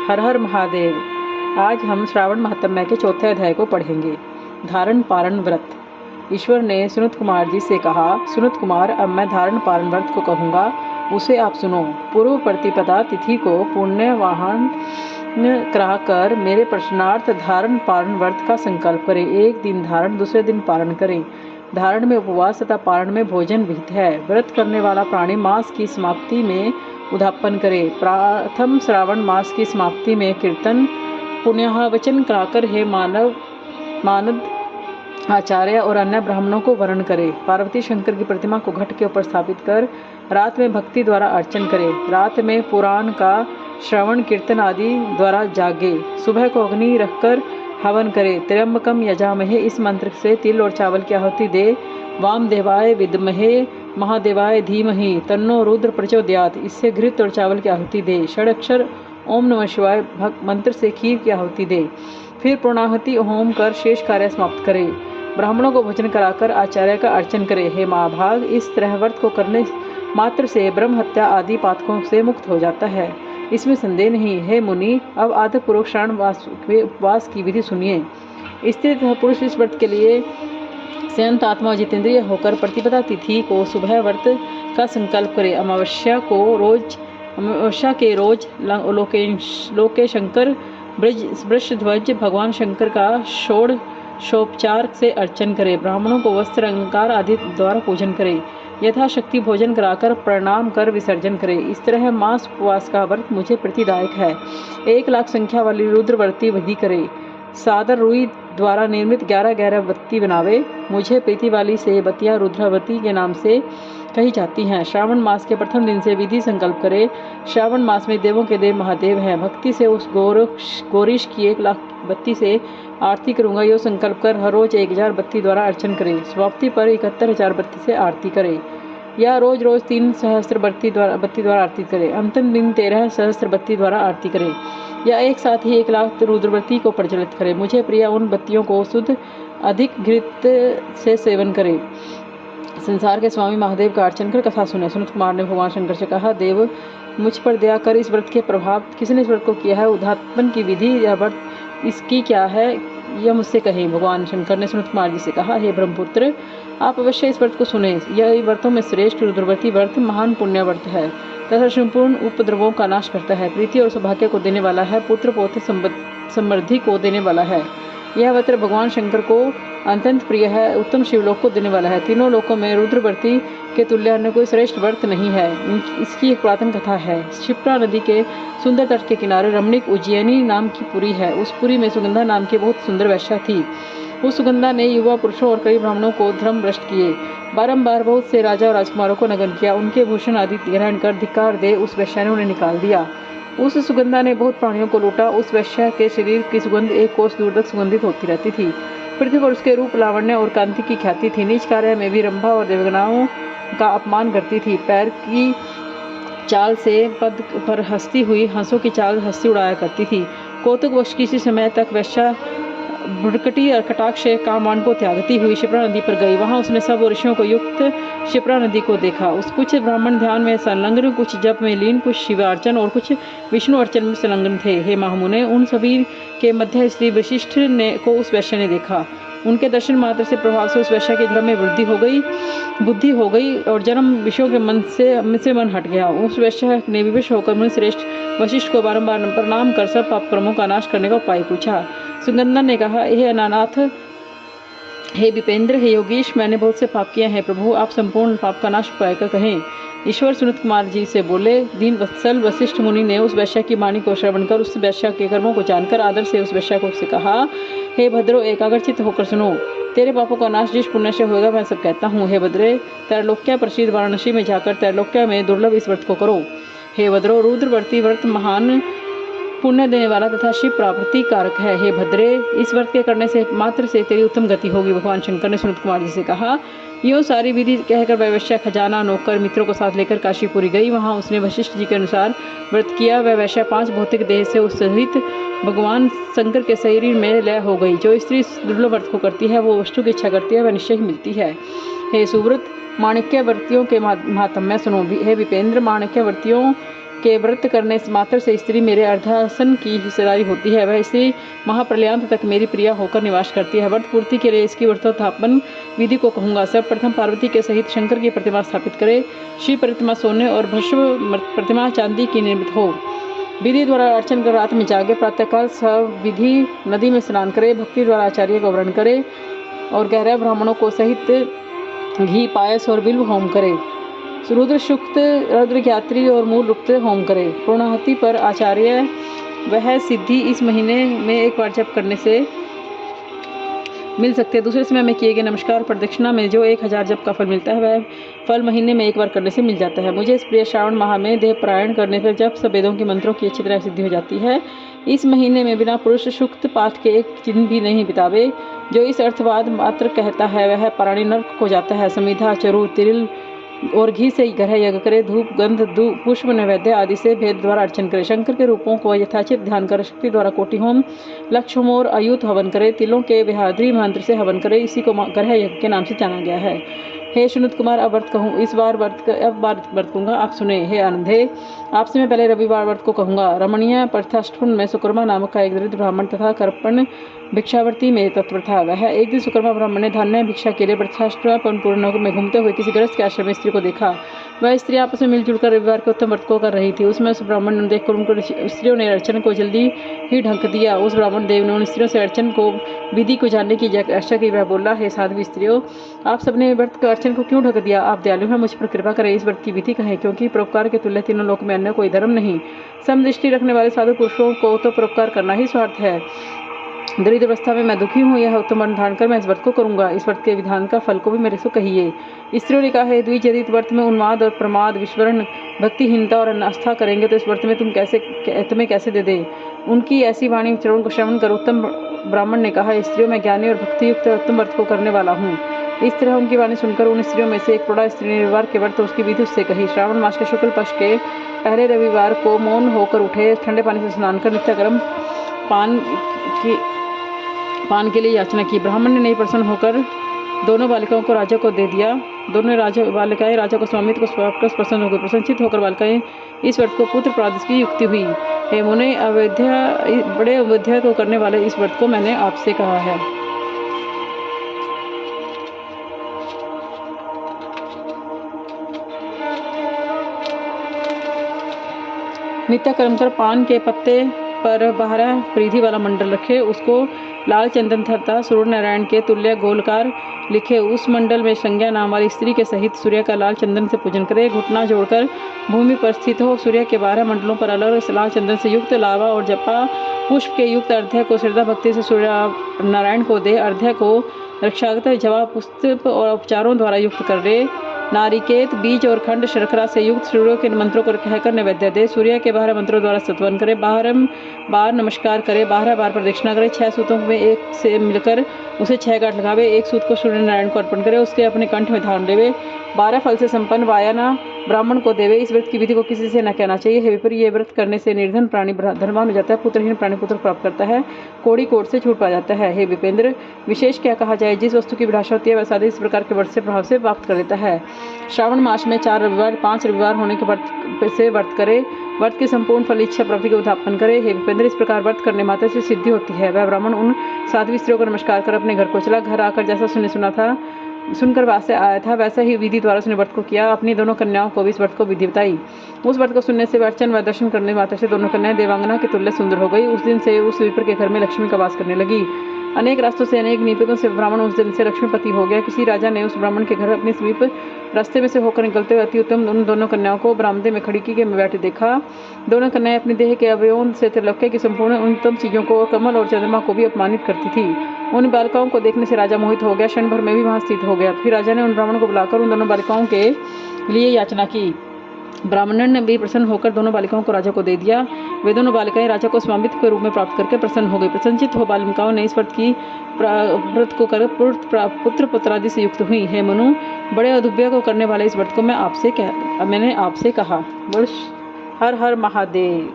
हर हर महादेव। आज हम श्रावण महात्म्य के चौथे अध्याय को पढ़ेंगे। धारण पारण व्रत। ईश्वर ने सुनत कुमार जी से कहा, सुनत कुमार, अब मैं धारण पारण व्रत को कहूँगा, उसे आप सुनो। पूर्व प्रतिपदा तिथि को पुण्यवाहन कराकर मेरे प्रश्नार्थ धारण पारण व्रत का संकल्प करें। एक दिन धारण, दूसरे दिन पारण करें। धारण में उपवास तथा पारण में भोजन विहित है। व्रत करने वाला प्राणी मास की समाप्ति में उद्यापन करे। प्रथम श्रावण मास की समाप्ति में कीर्तन पुण्याहवचन कराकर हे मानद आचार्य और अन्य ब्राह्मणों को वर्ण करे। पार्वती शंकर की प्रतिमा को घट के ऊपर स्थापित कर रात में भक्ति द्वारा अर्चन करे। रात में पुराण का श्रवण कीर्तन आदि द्वारा जागे। सुबह को अग्नि रखकर हवन करे। त्र्यंबकम यजामहे इस मंत्र से तिल और चावल की आहुति दे। वामदेवाय विद्महे महादेवाय धीमहि तन्नो रुद्र प्रचोदयात् इससे घृत और चावल की आहुति दे। षडक्षर ओम नमः शिवाय मंत्र से खीर की आहुति दे। फिर पूर्णाहुति होम कर शेष कार्य समाप्त करे। ब्राह्मणों को भोजन कराकर आचार्य का अर्चन करे। हे महाभाग, इस तरह व्रत को करने मात्र से ब्रह्म हत्या आदि पातकों से मुक्त हो जाता है, इसमें संदेह नहीं। हे मुनि, अब आदर पूर्वक श्रावण उपवास की विधि सुनिए। स्त्री तथा पुरुष इस व्रत के लिए संयत आत्मा जितेंद्रिय होकर प्रतिपदा तिथि को सुबह व्रत का संकल्प करे। अमावस्या के रोज लोकेशंकर वृषध्वज भगवान शंकर का षोडशोपचार से अर्चन करे। ब्राह्मणों को वस्त्र अलंकार आदि द्वारा पूजन करे। यथाशक्ति भोजन कराकर प्रणाम कर विसर्जन करे। इस तरह मास उपवास का व्रत मुझे प्रीतिदायक है। 1,00,000 संख्या वाली रुद्रवर्ती विधि करे। सादर रुई द्वारा निर्मित 11 बत्ती बनावे। मुझे प्रीति वाली से बत्तियां रुद्रावती के नाम से कही जाती हैं। श्रावण मास के प्रथम दिन से विधि संकल्प करे। श्रावण मास में देवों के देव महादेव हैं। भक्ति से उस गौरीश की 1,00,000 बत्ती से आरती करूंगा, यो संकल्प कर हर रोज 1,000 बत्ती द्वारा अर्चन करे। समाप्ति पर 71,000 बत्ती से आरती करे या रोज 3 सहस्त्र बत्ती द्वारा आरती करे। अंतिम दिन 13 सहस्त्र बत्ती द्वारा आरती करे या एक साथ ही 1,00,000 रुद्रवती को प्रज्वलित करे। मुझे प्रिय उन बत्तियों को शुद्ध अधिक घृत से सेवन करे। संसार के स्वामी महादेव का अर्चन कर कथा सुने। सुनत कुमार ने भगवान शंकर से कहा, देव, मुझ पर दया कर, इस व्रत के प्रभाव किसने इस व्रत को किया है, उद्यापन की विधि या व्रत इसकी क्या है, यह मुझसे कहें। भगवान शंकर ने सुनत कुमार जी से कहा, हे ब्रह्मपुत्र, आप अवश्य इस व्रत को सुने। यह व्रतों में श्रेष्ठ रुद्रवती व्रत महान पुण्य व्रत है तथा संपूर्ण उपद्रवों का नाश करता है। प्रीति और सौभाग्य को देने वाला है। पुत्र पौत्र समृद्धि को देने वाला है। यह व्रत भगवान शंकर को अत्यंत प्रिय है। उत्तम शिवलोक को देने वाला है। तीनों लोकों में रुद्रवर्ती के तुल्य अन्य कोई श्रेष्ठ व्रत नहीं है। इसकी एक पुरातन कथा है। क्षिप्रा नदी के सुंदर तट के किनारे रमणीक उज्जैनी नाम की पुरी है। उस पुरी में सुगंधा नाम की बहुत सुंदर वेश्या थी। उस सुगंधा ने युवा पुरुषों और कई ब्राह्मणों को धर्म भ्रष्ट किए। बारंबार बहुत से राजा और राजकुमारों को नग्न किया। उनके भूषण आदि ग्रहण कर धिक्कार दे उस वेश्या ने उन्हें निकाल दिया। उस सुगंधा ने बहुत प्राणियों को लूटा। उस वेश्या के शरीर की सुगंध 1 कोस दूर तक सुगंधित होती रहती थी। पृथ्वी पर उसके रूप, लावण्य और कांति की ख्याति थी। नीच कार्य में भी रंभा और देवगनाओं का अपमान करती थी। पैर की चाल से पद पर हंसती हुई हंसों की चाल हंसी उड़ाया करती थी। कौतुकवश किसी समय तक वेश्या भुड़कटी और कटाक्ष कामान को त्यागती हुई शिप्रा नदी पर गई। वहां उसने सब ऋषियों को युक्त शिप्रा नदी को देखा। उस कुछ ब्राह्मण ध्यान में संलग्न, कुछ जप में लीन, कुछ शिवार्चन और कुछ विष्णु अर्चन में संलग्न थे। हे महामुने, उन सभी के मध्य श्री वशिष्ठ को उस वैश्य ने देखा। उनके दर्शन मात्र से प्रभाव से उस वैश्य के धर्म में बुद्धि हो गई और जन्म विषयों के मन से मन हट गया। उस वैश्य ने विवश होकर मुनि श्रेष्ठ वशिष्ठ को बारंबार प्रणाम कर सब पाप कर्मों का नाश करने का उपाय पूछा। सुगंधा ने कहा, हे अनानाथ, हे विपेंद्र, हे योगीश, मैंने बहुत से पाप किए हैं। प्रभु, आप संपूर्ण पाप का नाश उपाय कर कहें। ईश्वर सुनत कुमार जी से बोले, दीन वत्सल वशिष्ठ मुनि ने उस वैश्या की वाणी को श्रवण कर उस वैश्या के कर्मों को जानकर आदर से उस वैश्या को से कहा, हे भद्रो, एकाग्रचित्त होकर सुनो। तेरे पापों का नाश जिस पुण्य से होगा मैं सब कहता हूँ। हे भद्रे, त्रैलोक्य प्रसिद्ध वाराणसी में जाकर त्रैलोक्य में दुर्लभ इस व्रत को करो। हे भद्रो, रुद्रवर्ती व्रत महान पुण्य देने वाला तथा शिव प्राप्ति कारक है। हे भद्रे, इस व्रत के करने से मात्र से तेरी उत्तम गति होगी। भगवान शंकर ने सुनत कुमार जी से कहा, यो सारी विधि कहकर वह वैश्या खजाना, नौकर, मित्रों को साथ लेकर काशीपुरी गई। वहां उसने वशिष्ठ जी के अनुसार व्रत किया। वह वैश्या 5 भौतिक देह से उस सहित भगवान शंकर के शरीर में लय हो गई। जो स्त्री दुर्लभ व्रत को करती है, वो वस्तु की इच्छा करती है, वह निश्चय ही मिलती है। हे सुव्रत, माणिक्य व्रतियों के महात्म्य सुनो। हे विपेंद्र, माणिक्य व्रतियों के व्रत करने मात्र से स्त्री मेरे अर्धासन की हिस्सेदारी होती है। वह इसी महाप्रलयांत तक मेरी प्रिया होकर निवास करती है। व्रत पूर्ति के लिए इसकी व्रतोत्थापन विधि को कहूँगा। सर्वप्रथम पार्वती के सहित शंकर की प्रतिमा स्थापित करे। शिव प्रतिमा सोने और भस्म प्रतिमा चांदी की निर्मित हो। विधि द्वारा अर्चन कर रात में जागे। प्रातःकाल सब विधि नदी में स्नान करे। भक्ति द्वारा आचार्य को वर्ण करे और गहरा ब्राह्मणों को सहित घी पायस और बिल्व होम करे। रुद्र सुक्त रुद्र ज्ञात्री और मूल रूप से होम करे। पूर्णाहुति पर आचार्य वह सिद्धि इस महीने में एक बार जप करने से मिल सकते हैं। दूसरे समय में किए गए नमस्कार प्रदक्षिणा में जो 1000 जप का फल मिलता है वह फल महीने में एक बार करने से मिल जाता है। मुझे इस प्रिय श्रावण माह में देह प्रायण करने पर जब सब वेदों के मंत्रों की अच्छी तरह सिद्धि हो जाती है। इस महीने में बिना पुरुष सुक्त पाठ के एक चिन्ह भी नहीं बितावे। जो इस अर्थवाद मात्र कहता है वह प्राणी नरक को जाता है। समिधा चरु तिल और घी से ग्रह यज्ञ करे। धूप गंध पुष्प नैवेद्य आदि से भेद द्वारा अर्चन करे। शंकर के रूपों को यथाचित ध्यान कर शक्ति द्वारा कोटि होम लक्ष्य होम और अयुत हवन करे। तिलों के विहाद्री मंत्र से हवन करे। इसी को ग्रह यज्ञ के नाम से जाना गया है। हे सुनुत कुमार, अब व्रत कहूँ। इस बार व्रत कहूँगा, आप सुने। हे आनंदे, आपसे मैं पहले रविवार व्रत को कहूँगा। रमणीय प्रथाष्टुन में सुकर्मा नामक का एक दरिद्र ब्राह्मण तथा कर्पण भिक्षावर्ती में तत्पर था। वह एक दिन सुकर्मा ब्राह्मण ने धान्य भिक्षा के लिए प्रथाष्टपूर्ण नगर में घूमते हुए किसी गृहस्थ के आश्रम में स्त्री को देखा। वह स्त्री आपस में मिलजुल कर रविवार के उत्तम व्रत को कर रही थी। उसमें उस ब्राह्मण ने देखकर उनको स्त्रियों ने अर्चन को जल्दी ही ढंक दिया। उस ब्राह्मण देव ने उन स्त्रियों से अर्चन को विधि को जानने की आशा की। वह बोला, हे साध्वी स्त्रियों, आप सबने व्रत का अर्चन को क्यों ढक दिया? आप दयालु हैं, मुझ पर कृपा करें। इस व्रत की विधि कहें, क्योंकि परोपकार के तुल्य तीनों लोक में अन्य कोई धर्म नहीं। समदृष्टि रखने वाले साधु पुरुषों को तो परोपकार करना ही स्वार्थ है। दरिद्र अवस्था में मैं दुखी हूँ, यह उत्तम वर्ण धारण कर मैं इस व्रत को करूँगा। इस व्रत के विधान का फल को भी मेरे से कहिए। स्त्रियों ने कहा, हे द्विजयित, व्रत में उन्माद और प्रमाद विस्मरण भक्तिहीनता और अनास्था करेंगे तो इस व्रत में तुम्हें कैसे दे दे। उनकी ऐसी वाणी चरण को श्रवण कर उत्तम ब्राह्मण ने कहा, स्त्रियों में ज्ञानी और भक्तियुक्त उत्तम व्रत को करने वाला हूँ। इस तरह उनकी वाणी सुनकर उन स्त्रियों में से एक प्रौढ़ा स्त्री ने रविवार के व्रत उसकी विधि उससे कही। श्रावण मास के शुक्ल पक्ष के पहले रविवार को मौन होकर उठे, ठंडे पानी से स्नान कर नित्य पान के लिए याचना की। ब्राह्मण ने नहीं प्रसन्न होकर दोनों बालिकाओं को राजा को दे दिया। दोनों बालिकाएं राजा को स्वामित्व को स्वागत प्रसन्न हो गई। प्रसन्नचित होकर बालिकाएं इस व्रत को पुत्र प्रादिश की युक्ति हुई। हे मुने, बड़े अवध्या को करने वाले इस व्रत को मैंने आपसे कहा है। नित्य कर्म कर पान के पत्ते पर 12 परिधि वाला मंडल रखे। उसको लाल चंदन तथा सूर्य नारायण के तुल्य गोलकार लिखे। उस मंडल में संज्ञा नाम वाली स्त्री के सहित सूर्य का लाल चंदन से पूजन करे। घुटना जोड़कर भूमि पर स्थित हो। सूर्य के 12 मंडलों पर अलग लाल चंदन से युक्त लावा और जपा पुष्प के युक्त अर्घ्य को श्रद्धा भक्ति से सूर्य नारायण को दे। अर्घ्य को रक्षागत जवाब पुष्प और उपचारों द्वारा युक्त कर दे। नारिकेत बीज और खंड शर्करा से युक्त सूर्य के मंत्रों को कहकर नैवेद्य दे। सूर्य के 12 मंत्रों द्वारा स्तवन करे। 12 बार नमस्कार करे। 12 बार प्रदक्षिणा करे। 6 सूतों में एक से मिलकर उसे 6 गांठ लगावे। एक सूत को सूर्य नारायण को अर्पण करे, उसके अपने कंठ में धारण देवे। 12 फल से संपन्न वायना ब्राह्मण को देवे। इस व्रत की विधि को किसी से न कहना चाहिए। हे विप्र, ये व्रत करने से निर्धन प्राणी धनवान हो जाता है, पुत्रहीन प्राणी पुत्र प्राप्त करता है, कोड़ी कोट से छूट पा जाता है। हे विपेंद्र, विशेष क्या कहा जाए, जिस वस्तु की अभिलाषा होती है वह साधु इस प्रकार के व्रत से प्रभाव से प्राप्त कर लेता है। श्रावण मास में 4 रविवार 5 रविवार होने के व्रत करे। व्रत की संपूर्ण फल इच्छा प्राप्ति का उद्यापन करे। हे विपेंद्र, इस प्रकार व्रत करने मात्र से सिद्धि होती है। वह ब्राह्मण उन साध्वी स्त्रियों को नमस्कार कर अपने घर को चला। घर आकर जैसा सुनकर वासे आया था वैसा ही विधि द्वारा उसने व्रत को किया। अपनी दोनों कन्याओं को भी इस व्रत को विधि बताई। उस व्रत को सुनने से अर्चन व दर्शन करने मात्र से दोनों कन्याएं देवांगना के तुल्य सुंदर हो गई। उस दिन से उस विप्र के घर में लक्ष्मी का वास करने लगी। अनेक रास्तों से अनेक निमित्तों से ब्राह्मण उस दिन से लक्ष्मीपति हो गया। किसी राजा ने उस ब्राह्मण के घर अपने समीप रास्ते में से होकर निकलते हुए अति उत्तम उन दोनों कन्याओं को बरामदे में खड़ी की में बैठे देखा। दोनों कन्याएं अपने देह के अवयवों से त्रिलोक्य की संपूर्ण उन्नतम चीजों को, कमल और चंद्रमा को भी अपमानित करती थी। उन बालिकाओं को देखने से राजा मोहित हो गया, क्षण भर में भी वहां स्थित हो गया। फिर राजा ने उन ब्राह्मण को बुलाकर उन दोनों बालिकाओं के लिए याचना की। ब्राह्मण ने भी प्रसन्न होकर दोनों बालिकाओं को राजा को दे दिया। वे दोनों बालिकाएं राजा को स्वामित्व के रूप में प्राप्त करके प्रसन्न हो गई। प्रसन्नचित हो बालिकाओं ने इस व्रत को कर पुत्र पुत्रादि से युक्त हुई। हे मनु, बड़े अदुभ्य को करने वाले इस व्रत को मैंने आपसे कहा। बोल हर हर महादेव।